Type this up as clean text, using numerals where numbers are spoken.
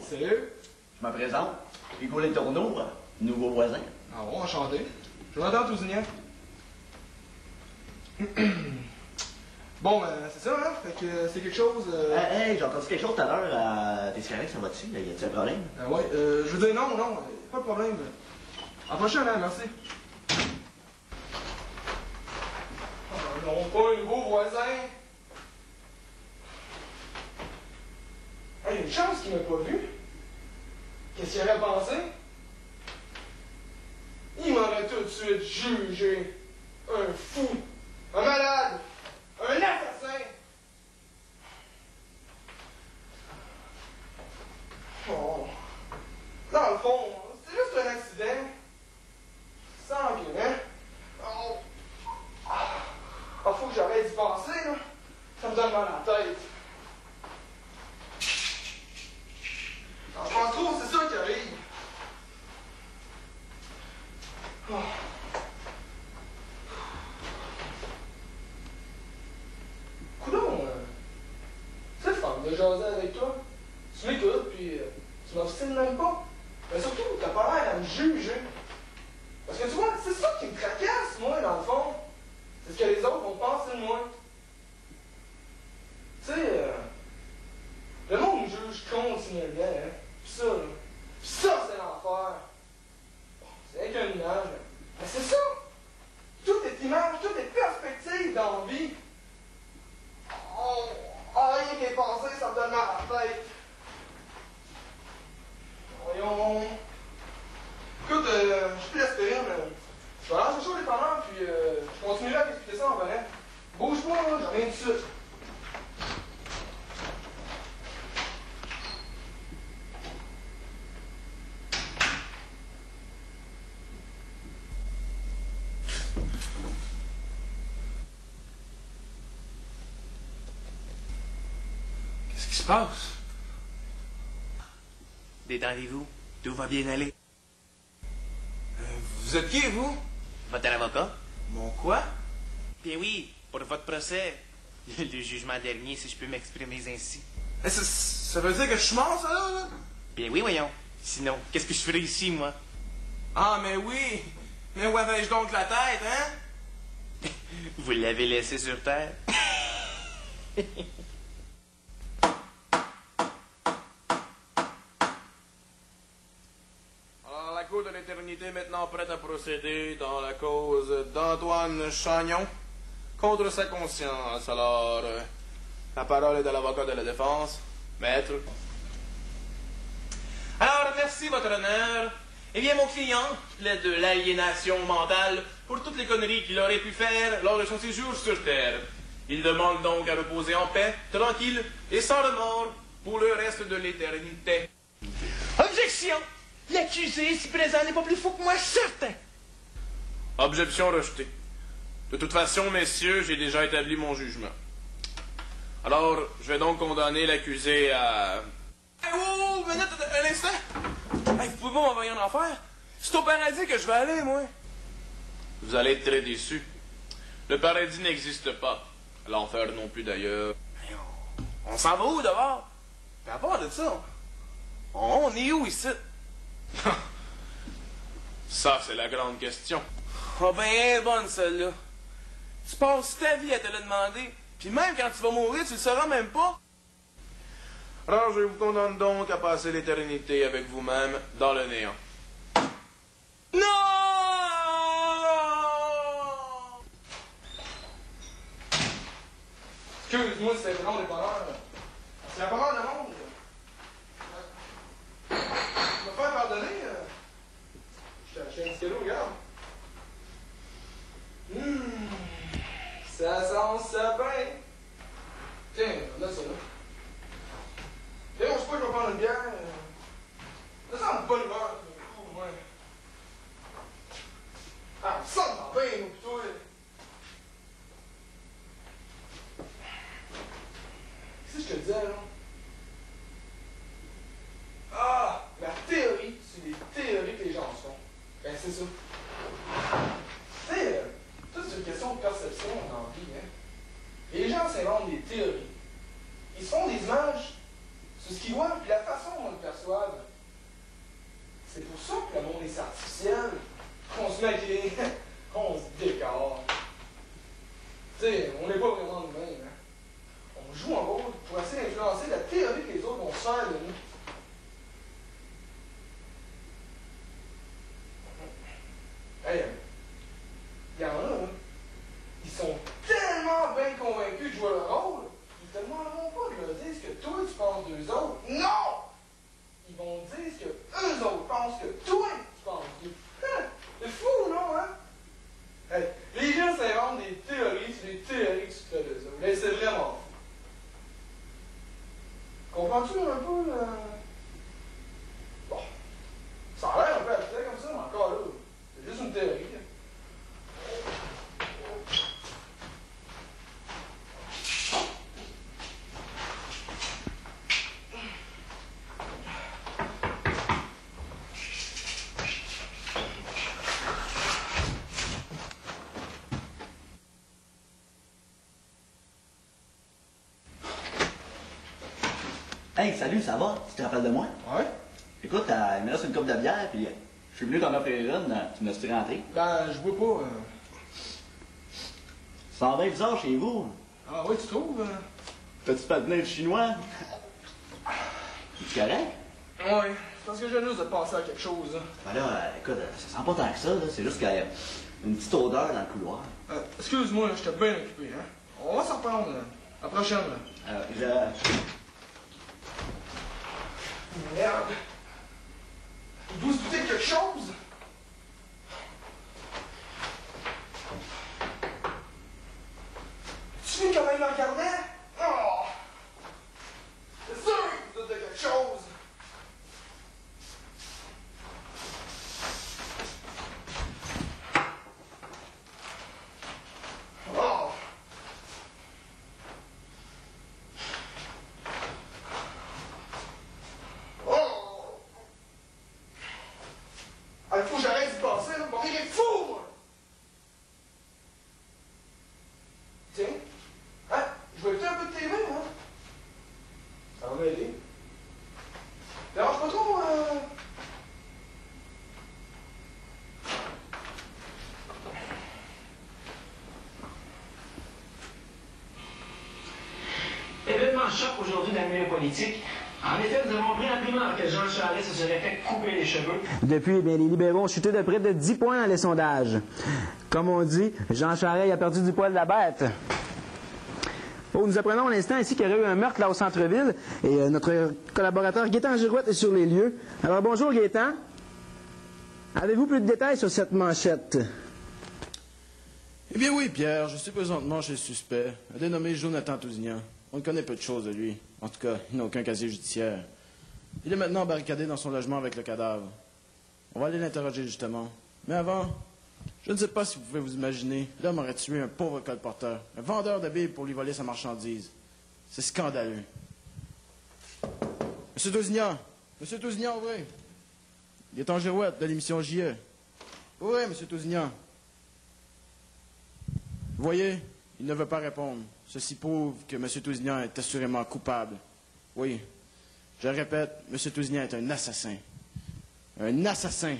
Sérieux? Je me présente. Hugo Letourneau, nouveau voisin. Ah bon, enchanté. Jonathan Tousignan. Bon, c'est ça, hein? Fait que c'est quelque chose... Hey, j'ai entendu quelque chose tout à l'heure. T'es correct, ça va-tu? Y a-t-il un problème? Ouais, je veux dire non, pas de problème. À la prochaine, hein, merci. Non, pas un nouveau voisin. Hey, une chance qu'il m'a pas vu. Qu'est-ce qu'il aurait pensé? Il m'aurait tout de suite jugé. Un fou. Un malade. Un assassin. Oh. Dans le fond, c'est juste un accident. Sans bien, hein? Oh. Ah, faut que j'arrête d'y penser, là. Ça me donne mal à la tête. En pense trop, c'est ça qui arrive. Oh. Coudonc, c'est le fun de jaser avec toi. Tu m'écoutes, puis tu m'obstines même pas. Mais surtout, t'as pas l'air à me juger. Parce que tu vois, c'est ça qui me tracasse, moi, dans le fond. C'est ce que les autres vont penser de moi. Tu sais, le monde me juge continuellement, hein. Pis ça, là. Pis ça, c'est l'enfer. C'est avec une image. Mais c'est ça. Tout est image, tout est perspective dans la vie. Oh, rien qu'à y penser, ça me donne mal à la tête. Voyons. Écoute, je suis plus l'aspirine. Je vais aller chercher au dépanneur, puis je continuerai à t'expliquer ça en venant. Bouge pas, là, je reviens tout de suite. Qu'est-ce qui se passe? Détendez-vous, tout va bien aller. Vous êtes qui, vous? Votre avocat? Mon quoi? Bien oui, pour votre procès. Le jugement dernier, si je peux m'exprimer ainsi. Ça veut dire que je suis mort, ça, là? Bien oui, voyons. Sinon, qu'est-ce que je ferais ici, moi? Ah, mais oui! Mais où avais-je donc la tête, hein? Vous l'avez laissé sur terre? Alors, la Cour de l'éternité est maintenant prête à procéder dans la cause d'Antoine Chagnon contre sa conscience. Alors, la parole est à l'avocat de la défense. Maître. Alors, merci, votre honneur. Eh bien, mon client plaide de l'aliénation mentale pour toutes les conneries qu'il aurait pu faire lors de son séjour sur Terre. Il demande donc à reposer en paix, tranquille et sans remords pour le reste de l'éternité. Objection! L'accusé ici présent n'est pas plus fou que moi, certain! Objection rejetée. De toute façon, messieurs, j'ai déjà établi mon jugement. Alors, je vais donc condamner l'accusé à... Hey, oh, minute, un instant! Hey, vous pouvez pas m'envoyer en enfer? C'est au paradis que je vais aller, moi. Vous allez être très déçus. Le paradis n'existe pas. L'enfer non plus, d'ailleurs. Hey, on s'en va où, d'abord? Mais à part de ça, on est où, ici? Ça, c'est la grande question. Oh ben, elle est bonne, celle-là. Tu passes ta vie à te le demander, puis même quand tu vas mourir, tu le sauras même pas. Alors, je vous condamne donc à passer l'éternité avec vous-même dans le néant. Non! Excuse-moi, c'est vraiment des bonheurs. C'est la bonheur de monde. Je me faire pardonner. Je t'ai acheté un petit cadeau, regarde. Ça sent sapin. Tiens, là, ça, là. Tiens, on se peut que je vais prendre une bière. Ça sent une bonne humeur. Oh, ouais. Ah, ça sent bien, moi, pis toi. Qu'est-ce que je te disais, là? Ah! La théorie, c'est des théories que les gens se font. Ben, c'est ça. Tu sais, tout c'est une question de perception dans la vie, hein. Les gens s'inventent des théories. Ils se font des images sur ce qu'ils voient, puis la façon dont ils le perçoivent. se maquille, on se décore. Tu sais, on n'est pas vraiment de même, hein. On joue un rôle pour essayer d'influencer la théorie que les autres vont se faire de nous. Hey, il y en a, là. Ils sont tellement bien convaincus de jouer leur rôle, ils te demanderont pas de leur dire ce que toi tu penses d'eux autres. Non! Ils vont dire ce que eux autres pensent que toi tu penses d'eux. C'est fou, non, hein? Hey, les gens s'inventent des théories sur des théories que tu fais d'eux autres. Mais c'est vraiment fou. Comprends-tu un peu, Bon. Ça a l'air un peu abstrait comme ça, mais encore là, c'est juste une théorie. Hey, salut, ça va? Tu te rappelles de moi? Ouais? Écoute, il me reste une coupe de bière, puis je suis venu t'en offrir une, tu me laisses rentrer. Ben, je vois pas. Ça va bien bizarre chez vous. Ah oui, tu trouves? T'as-tu patiné le chinois? C'est correct? Ouais, parce que je viens juste de passer à quelque chose. Ben là, écoute, ça sent pas tant que ça, là. C'est juste qu'il y a une petite odeur dans le couloir. Excuse-moi, j'étais bien occupé, hein. On va s'en reprendre, la prochaine, là. Merde! Il doit se douter de quelque chose! Tu sais comment il me regardait? Oh! C'est sûr qu'il se doute de quelque chose! Oh! Il faut que j'arrête d'y penser, là. Mon rire est fou, moi. Tiens. Hein? Je vais écouter un peu de TV, hein? Ça va m'aider. Dérange pas trop, Événement choc aujourd'hui dans le milieu politique. En effet, nous avons appris rapidement que Jean Charest se serait fait couper les cheveux. Depuis, eh bien, les libéraux ont chuté de près de 10 points dans les sondages. Comme on dit, Jean Charest a perdu du poil de la bête. Oh, nous apprenons à l'instant ici qu'il y aurait eu un meurtre là au centre-ville et notre collaborateur Gaétan Girouette est sur les lieux. Alors bonjour Gaétan. Avez-vous plus de détails sur cette manchette? Eh bien oui, Pierre, je suis présentement chez le suspect, un dénommé Jonathan Tousignan. On ne connaît peu de choses de lui. En tout cas, il n'a aucun casier judiciaire. Il est maintenant barricadé dans son logement avec le cadavre. On va aller l'interroger justement. Mais avant, je ne sais pas si vous pouvez vous imaginer, l'homme aurait tué un pauvre colporteur, un vendeur de Bibles pour lui voler sa marchandise. C'est scandaleux. Monsieur Tousignan! Monsieur Tousignan, ouvrez! Il est en girouette de l'émission JE. Ouvrez, Monsieur Tousignan. Vous voyez, il ne veut pas répondre. Ceci prouve que M. Tousignan est assurément coupable. Oui, je répète, M. Tousignan est un assassin. Un assassin!